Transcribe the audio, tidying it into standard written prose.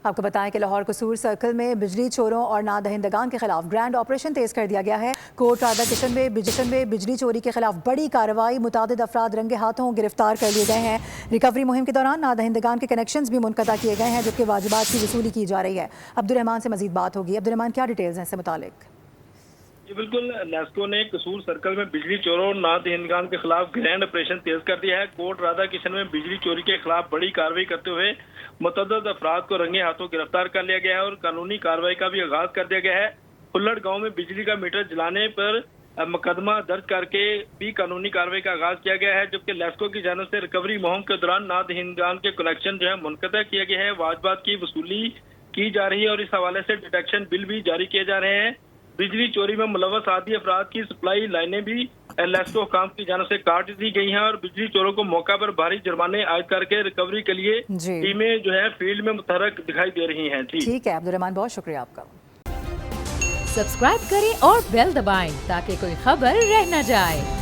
آپ کو بتائیں کہ لاہور قصور سرکل میں بجلی چوروں اور نادہندگان کے خلاف گرینڈ آپریشن تیز کر دیا گیا ہے۔ کوٹ رادھا کشن میں بجلی چوری کے خلاف بڑی کارروائی، متعدد افراد رنگے ہاتھوں گرفتار کر لیے گئے ہیں۔ ریکوری مہم کے دوران نادہندگان کے کنیکشنز بھی منقطع کیے گئے ہیں، جبکہ واجبات کی وصولی کی جا رہی ہے۔ عبدالرحمان سے مزید بات ہوگی۔ عبدالرحمان، کیا ڈیٹیلز ہیں اس سے متعلق؟ جی بالکل، نیسکو نے قصور سرکل میں بجلی چوروں اور نادہندگان کے خلاف گرینڈ آپریشن تیز کر دیا ہے۔ کوٹ رادھا کشن میں بجلی چوری کے خلاف بڑی کارروائی کرتے ہوئے متعدد افراد کو رنگے ہاتھوں گرفتار کر لیا گیا ہے اور قانونی کارروائی کا بھی آغاز کر دیا گیا ہے۔ پلڑ گاؤں میں بجلی کا میٹر جلانے پر مقدمہ درج کر کے بھی قانونی کارروائی کا آغاز کیا گیا ہے، جبکہ نیسکو کی جانب سے ریکوری مہم کے دوران نادہندگان کے کنیکشن منقطع کیا گیا ہے، واجبات کی وصولی کی جا رہی ہے اور اس حوالے سے ڈیٹیکشن بل بھی جاری کیے جا رہے ہیں۔ بجلی چوری میں ملوث عادی افراد کی سپلائی لائنیں بھی نیسکو حکام کی جانب سے کاٹ دی گئی ہیں اور بجلی چوروں کو موقع پر بھاری جرمانے عائد کر کے ریکوری کے لیے ٹیمیں فیلڈ میں متحرک دکھائی دے رہی ہیں۔ ٹھیک ہے عبدالرحمان، بہت شکریہ آپ کا۔ سبسکرائب کریں اور بیل دبائیں تاکہ کوئی خبر رہ نہ جائے۔